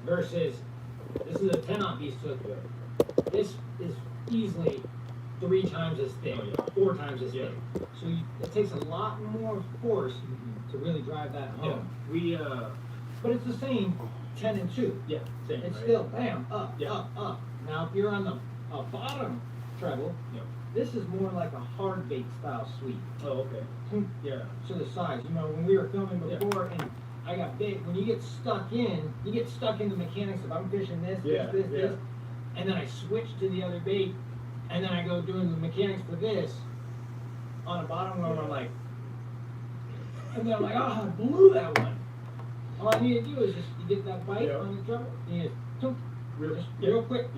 versus this is a 10-aught beast hook. This is easily 3 times as thick, 4 times as thick. So it takes a lot more force to really drive that home. But it's the same 10 and 2. Yeah, same. It's right? still bam, up, up. Now if you're on the bottom treble, this is more like a hard bait style sweep. Oh, okay. Yeah. So the size, you know, when we were filming before and I got big, when you get stuck in the mechanics of I'm fishing this, this, and then I switch to the other bait, and then I go doing the mechanics for this on the bottom one, I'm like, and then I'm like, oh, I blew that one. All I need to do is just you get that bite on the treble, and you just real quick,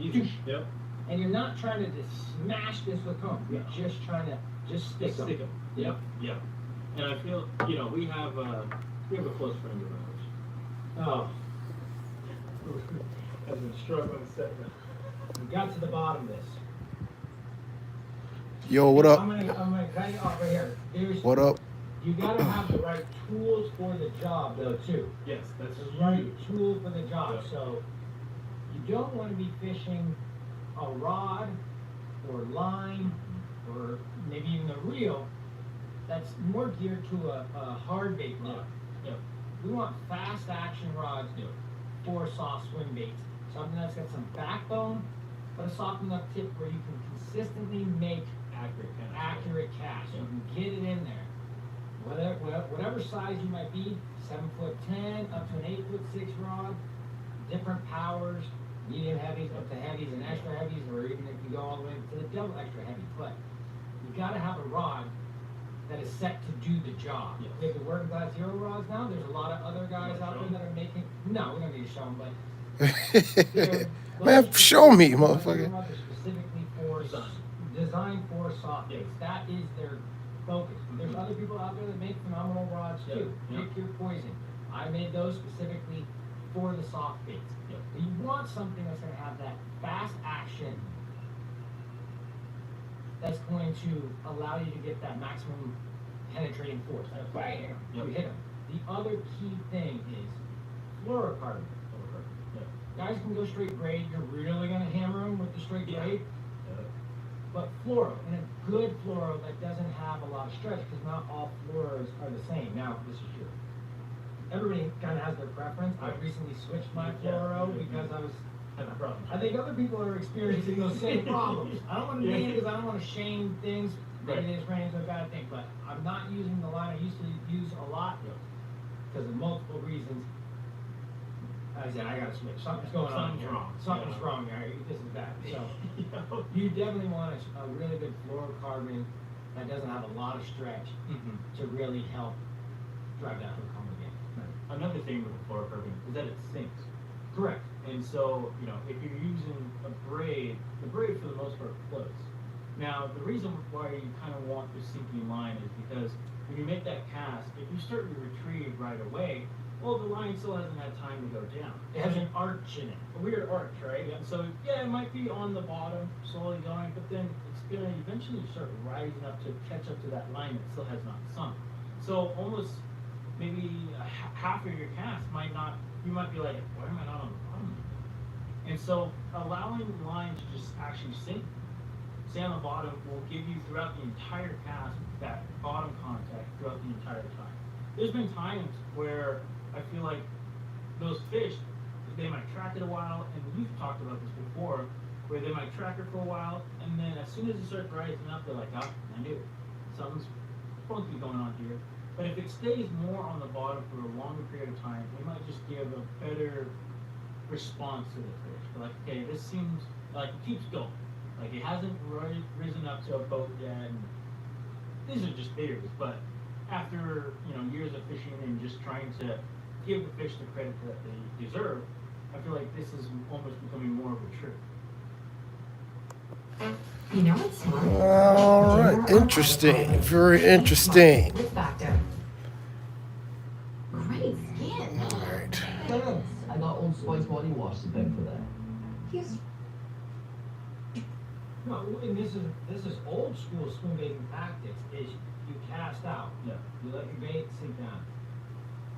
and you're not trying to just smash this hook home. You're just trying to stick them. Yep. And I feel, you know, we have a close friend of ours. Has been struggling setting up. We got to the bottom of this. Yo, what up? I'm gonna cut you off right here. What up? You gotta have the right tools for the job, though, too. Yes, that's The right tool for the job. So you don't want to be fishing a rod or line or maybe even a reel that's more geared to a hard bait rod. We want fast action rods for soft swim baits. Something that's got some backbone, but a soft enough tip where you can consistently make accurate casts. You can get it in there. Whatever size you might be, 7'10" up to an 8'6" rod, different powers, medium heavies up to heavies and extra heavies, or even if you go all the way to the double extra heavy play. You gotta have a rod that is set to do the job. With the working class zero rods now, there's a lot of other guys out there that are making. No, we don't need to show them, but Man, show me, motherfucker. They're specifically for designed for soft baits. That is their focus. There's other people out there that make phenomenal rods too. Pick your poison. I made those specifically for the soft baits. But you want something that's going to have that fast action that's going to allow you to get that maximum penetrating force. Like, bam, you hit them. The other key thing is fluorocarbon. Guys can go straight braid. You're really going to hammer them with the straight braid. But fluoro, and a good fluoro that doesn't have a lot of stretch, because not all fluoros are the same. Now, this is true. Everybody kind of has their preference. I recently switched my fluoro because I think other people are experiencing those same problems. I don't want to name because I don't want to shame things. Maybe it's raining a bad thing, but I'm not using the line I used to use a lot because of multiple reasons. I said, I gotta switch. Something's going on here. Something's wrong here. This is bad. So you definitely want a really good fluorocarbon that doesn't have a lot of stretch to really help drive that hook home again. Another thing with the fluorocarbon is that it sinks. Correct. And so, you know, if you're using a braid, the braid for the most part floats. Now, the reason why you kind of want the sinking line is because when you make that cast, if you start to retrieve right away, well, the line still hasn't had time to go down. It has an arch in it. A weird arch, right? Yeah. So, yeah, it might be on the bottom, slowly going, but then it's going to eventually start rising up to catch up to that line that still has not sunk. So, almost maybe half of your cast might not, you might be like, why am I not on the bottom? And so, allowing the line to just actually sink, stay on the bottom, will give you throughout the entire cast that bottom contact throughout the entire time. There's been times where I feel like those fish, they might track it a while, and we've talked about this before, where they might track it for a while, and then as soon as it starts rising up, they're like, oh, I knew it. Something's funky going on here. But if it stays more on the bottom for a longer period of time, we might just give a better response to the fish. They're like, okay, this seems like it keeps going. Like it hasn't risen up to a boat yet. And these are just theories, but after years of fishing and just trying to give the fish the credit that they deserve, I feel like this is almost becoming more of a trick. You know what's smart? All right, interesting, very interesting. Great skin. All right. I got Old Spice body wash to thank for that. He's No, and this is old school swim baiting tactics. Is you cast out. Yeah. You let your bait sink down.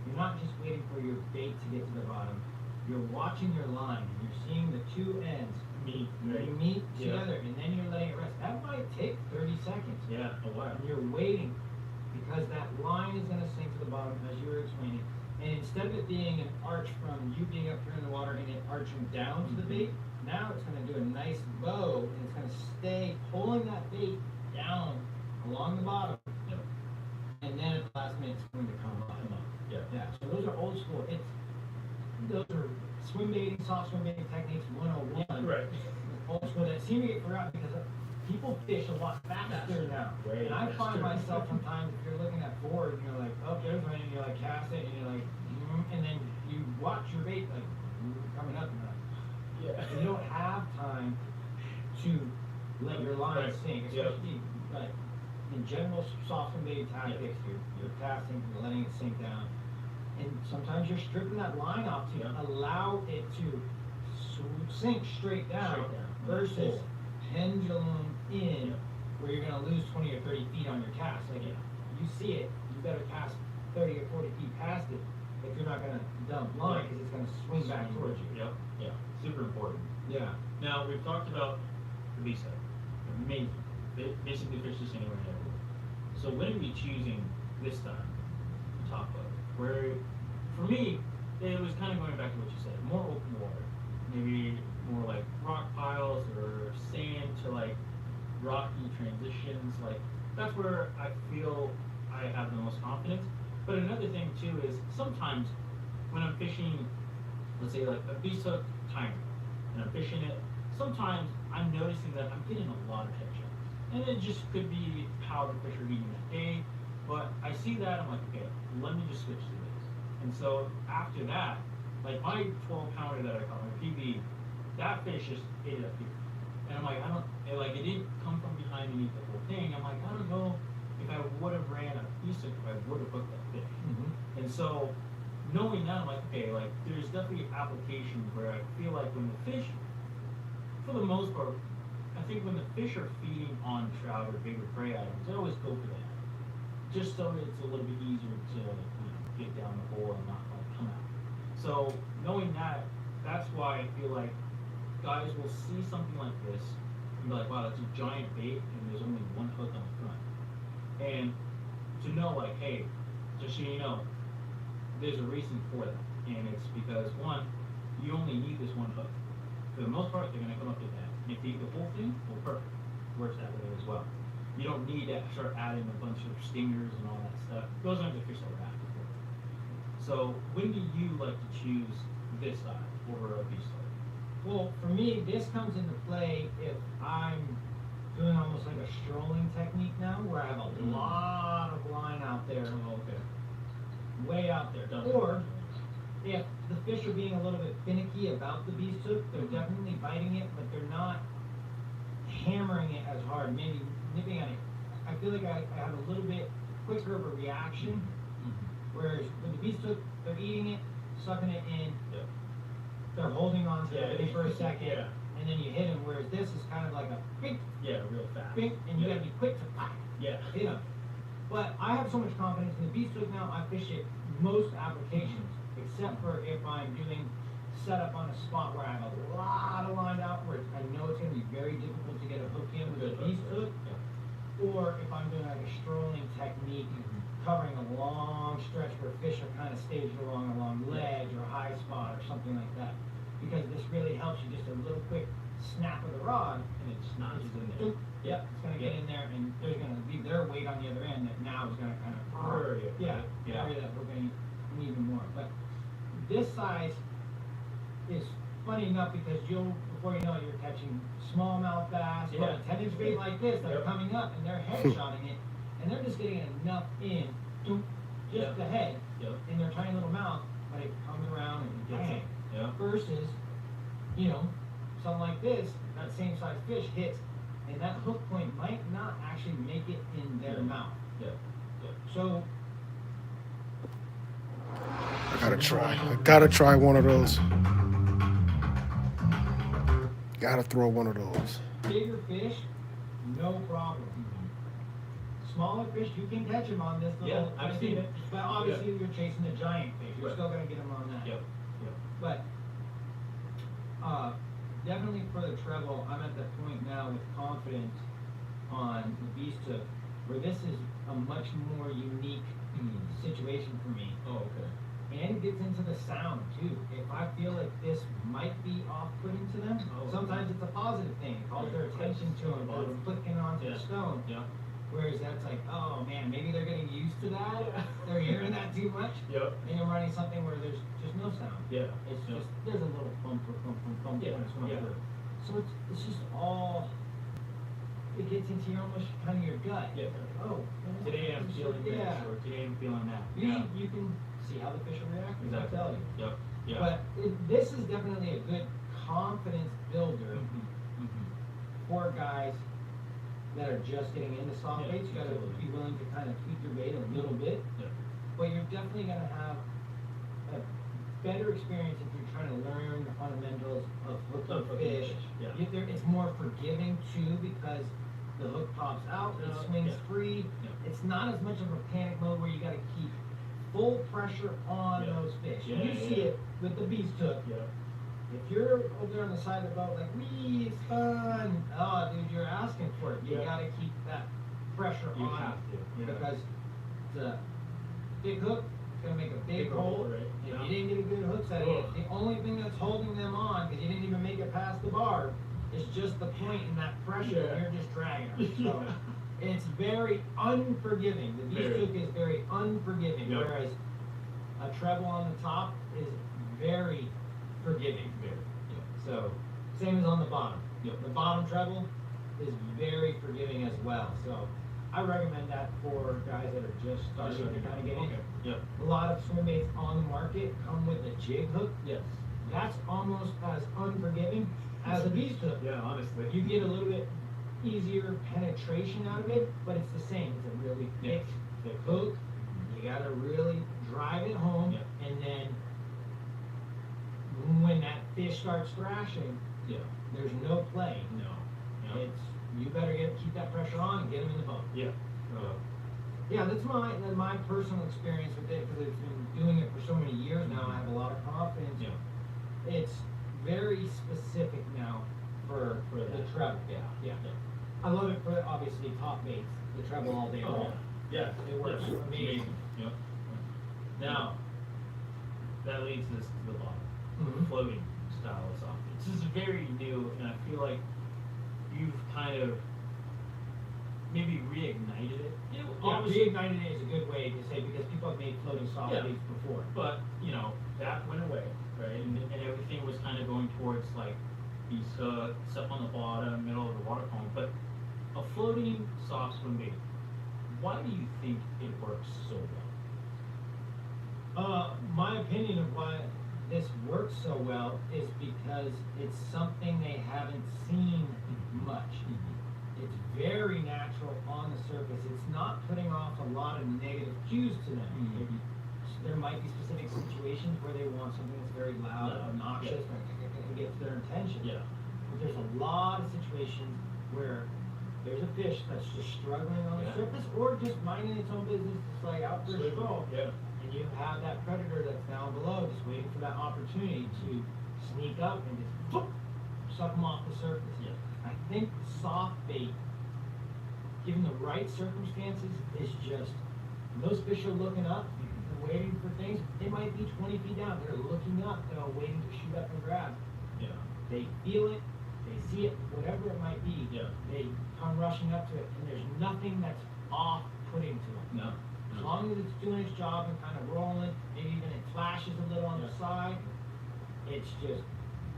You're not just waiting for your bait to get to the bottom. you're watching your line and you're seeing the two ends Meat, they right? meet Yeah. together, and then you're letting it rest. That might take 30 seconds. Yeah, a while. And you're waiting because that line is going to sink to the bottom, as you were explaining. And instead of it being an arch from you being up here in the water and it arching down to the bait, now it's going to do a nice bow and it's going to stay pulling that bait down along the bottom. Yep. And then at the last minute, it's going to come up. Yeah. Yeah. So those are old school. Those are swim baiting, soft swim baiting techniques 101. Right. Old school that seem to get forgotten because people fish a lot faster now. Way And I find faster. myself sometimes if you're looking at board and you're like, oh, there's one, and you're like, cast it, and you're like, and then you watch your bait like coming up, and you're like, you don't have time to let your line Right. sink, Yep. especially like in general soft swim baiting tactics. You're casting, you're letting it sink down, and sometimes you're stripping that line off to Yep. allow it to sink straight down, versus pendulum in, where you're gonna lose 20 or 30 feet on your cast. Like, you see it, you better cast 30 or 40 feet past it if you're not gonna dump line, because it's gonna swing back towards you. Yep, yeah, super important. Yeah. Now, we've talked about the B-side. Amazing. Basically fish this anywhere and everywhere. So when are we choosing this time, the top hook? Where, for me, it was kind of going back to what you said, more open water. Maybe more like rock piles or sand to like rocky transitions. Like, that's where I feel I have the most confidence. But another thing too is sometimes when I'm fishing, let's say like a beast hook timer, and I'm fishing it, sometimes I'm noticing that I'm getting a lot of head shots. And it just could be how the fish are eating that day. But I see that, I'm like, okay, let me just switch to this. And so after that, like my 12 pounder that I caught, my PB, that fish just ate it up here. And I'm like, it didn't come from behind and eat the whole thing. I'm like, I don't know if I would have ran a piece of, if I would have hooked that fish. Mm-hmm. And so, knowing that, I'm like, okay, like, there's definitely applications where I feel like when the fish, for the most part, I think when the fish are feeding on trout or bigger prey items, they always go for that. Just so it's a little bit easier to, get down the hole and not, like, come out. So, knowing that, that's why I feel like guys will see something like this and be like, wow, that's a giant bait and there's only one hook on the front. And to know, like, hey, just so you know, there's a reason for that. And it's because, one, you only need this one hook. For the most part, they're going to come up to that. And if you eat the whole thing, well, perfect. Works that way as well. You don't need to start adding a bunch of stingers and all that stuff. Those aren't the fish that we're after for. So, when do you like to choose this side over a beast side? Well, for me, this comes into play if I'm doing almost like a strolling technique now, where I have a lot of line out there, Oh, okay. way out there. Or if the fish are being a little bit finicky about the beast hook, they're definitely biting it, but they're not hammering it as hard, maybe nipping at it. I feel like I have a little bit quicker of a reaction, whereas with the beast hook, they're eating it, sucking it in, Yep. they're holding on to it for a second, Yeah. and then you hit them, whereas this is kind of like a bink, Yeah, real fast. bink, and you Yeah. gotta be quick to pop, Yeah. hit them. But I have so much confidence in the beast hook now, I fish it most applications, except for if I'm doing setup on a spot where I have a lot of line out, where I know it's gonna be very difficult to get a hook in with a beast hook, or if I'm doing like a strolling technique, covering a long stretch where fish are kind of staged along a long ledge or a high spot or something like that. Because this really helps you, just a little quick snap of the rod, And it just notches in there. Yep, it's gonna get in there, and there's gonna be their weight on the other end that now is gonna kind of Bury it. yeah, Yeah. bury that we're gonna need even more. But this size is funny enough because before you know it, you're catching smallmouth bass, Yeah. or a 10-inch bait like this that are Yep. coming up, and they're headshotting it, and they're just getting enough in, just Yep. the head, Yep. in their tiny little mouth, but it comes around and gets it. Yeah. Versus, something like this, that same size fish hits, and that hook point might not actually make it in their Yeah. mouth. Yeah. Yeah. So, I gotta try one of those. Gotta throw one of those. bigger fish, no problem. Smaller fish, you can catch them on this little. Yeah, I've seen it. But obviously, you're chasing a giant fish. You're Right. still gonna get them on that. Yep. Yep. But Definitely for the treble, I'm at that point now with confidence on the beast hook, where this is a much more unique situation for me. Oh, okay. And it gets into the sound too. If I feel like this might be off-putting to them, Oh, sometimes it's a positive thing. It calls their attention to them, but it's clicking onto the stone. Yeah. Whereas that's like, oh man, maybe they're getting used to that. They're hearing that too much. Yep. And you're running something where there's just no sound. Yeah. It's just, there's a little thump Yeah, when it's going yeah. through. So it's just all, it gets into your almost kind of your gut. Yeah. Oh. Today I'm feeling this, Yeah. or today I'm feeling that. You can see how the fish will react. I'll Exactly. tell you. Yep. Yeah. But this is definitely a good confidence builder for guys that are just getting into soft Yeah, baits. You gotta absolutely. be willing to kind of tweak your bait a little bit, Yeah. but you're definitely gonna have a better experience if you're trying to learn the fundamentals of hooking Of hooking fish. fish, yeah. It's more forgiving too because the hook pops out, it Yeah, swings yeah. free. Yeah. It's not as much of a panic mode where you gotta keep full pressure on Yeah. those fish. Yeah, You yeah, see yeah. it with the beast hook. Yeah. If you're over there on the side of the boat like, wee, it's fun, oh dude, you're asking for it. You Yeah. gotta keep that pressure You on have to. Yeah. because the big hook is gonna make a big hole. Right. If Yeah. you didn't get a good hook set, Ugh. the only thing that's holding them on, because you didn't even make it past the bar, is just the point in that pressure, Yeah. and you're just dragging them. So Yeah. it's very unforgiving. The beast Very. hook is very unforgiving, Yep. whereas a treble on the top is very forgiving. Very. Yeah. So, same as on the bottom. Yep. The bottom treble is very forgiving as well. So, I recommend that for guys that are just starting to kind of get in. Okay. Yep. A lot of swim baits on the market come with a jig hook. Yes. That's almost as unforgiving as a beast hook. Yeah, honestly. You get a little bit easier penetration out of it, but it's the same. It's a really Yeah. thick hook. You gotta really drive it home, Yeah. and then when that fish starts thrashing, Yeah. there's no play. No. Yeah. It's you better keep that pressure on and get them in the boat. Yeah. Yeah, that's my personal experience with it because I've been doing it for so many years now. I have a lot of confidence. Yeah. It's very specific now for the that. treble. Yeah. Yeah. I love it for obviously top baits, the treble all day Oh, long. yeah. It works Yeah. amazing. Yep. Now, that leads us to the bottom. Mhm. Floating style of soft baits. This is very new, and I feel like you've kind of maybe reignited it. Yeah, Obviously- reignited it is a good way to say because people have made floating soft Yeah. baits before. But, that went away, right? And everything was kind of going towards like these stuff on the bottom, middle of the water column. But a floating soft swim bait, why do you think it works so well? My opinion of why this works so well is because it's something they haven't seen much. It's very natural on the surface. It's not putting off a lot of negative cues to them. Mhm. There might be specific situations where they want something that's very loud, Yeah. obnoxious, and get their attention. Yeah. But there's a lot of situations where there's a fish that's just struggling on the Yeah. surface or just minding its own business, just like out for a stroll. Yeah. And you have that predator that's down below, just waiting for that opportunity to sneak up and just boop, suck them off the surface. Yeah. I think soft bait, given the right circumstances, is just when those fish are looking up and waiting for things. They might be 20 feet down. They're looking up, waiting to shoot up and grab. Yeah. They feel it, they see it, whatever it might be. Yeah. They come rushing up to it, and there's nothing that's off-putting to them. No. As long as it's doing its job and kind of rolling, maybe even it flashes a little on the Yeah. side, it's just,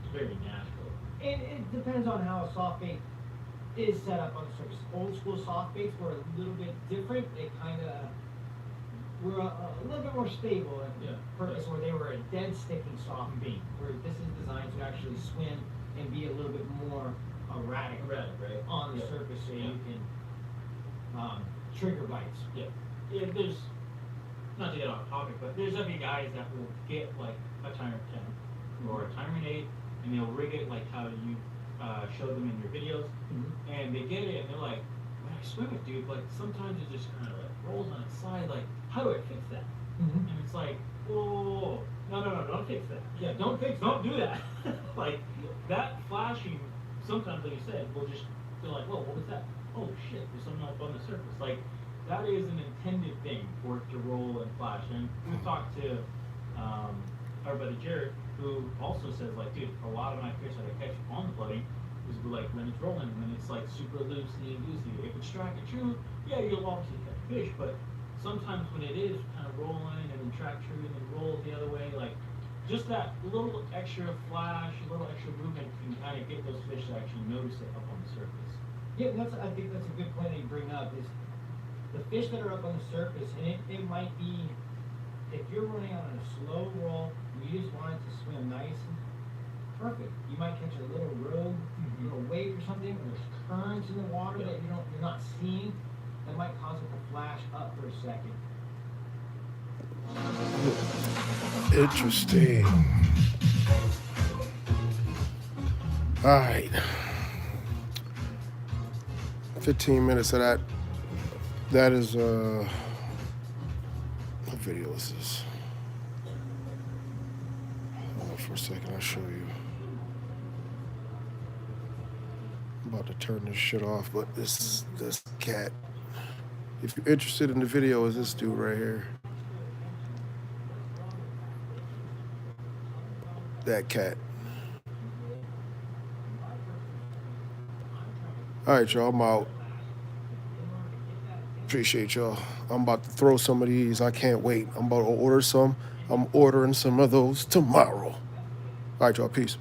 It's very natural. and it depends on how a soft bait is set up on the surface. Old school soft baits were a little bit different. They kind of were a little bit more stable in Yeah. purpose, where they were a dead sticking soft bait, where this is designed to actually swim and be a little bit more erratic Erratic, right? on the Yeah. surface, so Yeah. you can trigger bites. Yeah. Yeah, there's, not to get off topic, but there's every guys that will get like a timer 10 or a timer 8, and they'll rig it like how you showed them in your videos, and they get it and they're like, when I swim it, dude, like sometimes it just kind of like rolls on its side, like, how do I fix that? Mhm. And it's like, oh, no, don't fix that. Yeah, don't fix Don't do that. Like, that flashing, sometimes, like you said, will just feel like, whoa, what was that? Oh, shit, there's something up on the surface. Like, that is an intended thing for it to roll and flash. And we talked to our buddy Jared, who also says, like, dude, a lot of my fish that I catch on the floating is like when it's rolling, when it's like super loosey and goosey. If it's track and true, yeah, you'll obviously catch fish, but sometimes when it is kind of rolling and then track true and then rolls the other way, like just that little extra flash, a little extra movement can kind of get those fish to actually notice it up on the surface. Yeah, I think that's a good point that you bring up, is the fish that are up on the surface, and it might be, if you're running on a slow roll, you just want it to swim nice and perfect. You might catch a little rogue, a little wave or something, or there's currents in the water that you're not seeing, that might cause it to flash up for a second. Interesting. All right. 15 minutes of that. That is what video is this? Hold on for a second, I'll show you. I'm about to turn this shit off, but this cat. If you're interested in the video, is this dude right here. That cat. All right, y'all, I'm out. Appreciate y'all. I'm about to throw some of these. I can't wait. I'm about to order some. I'm ordering some of those tomorrow. All right, y'all, peace.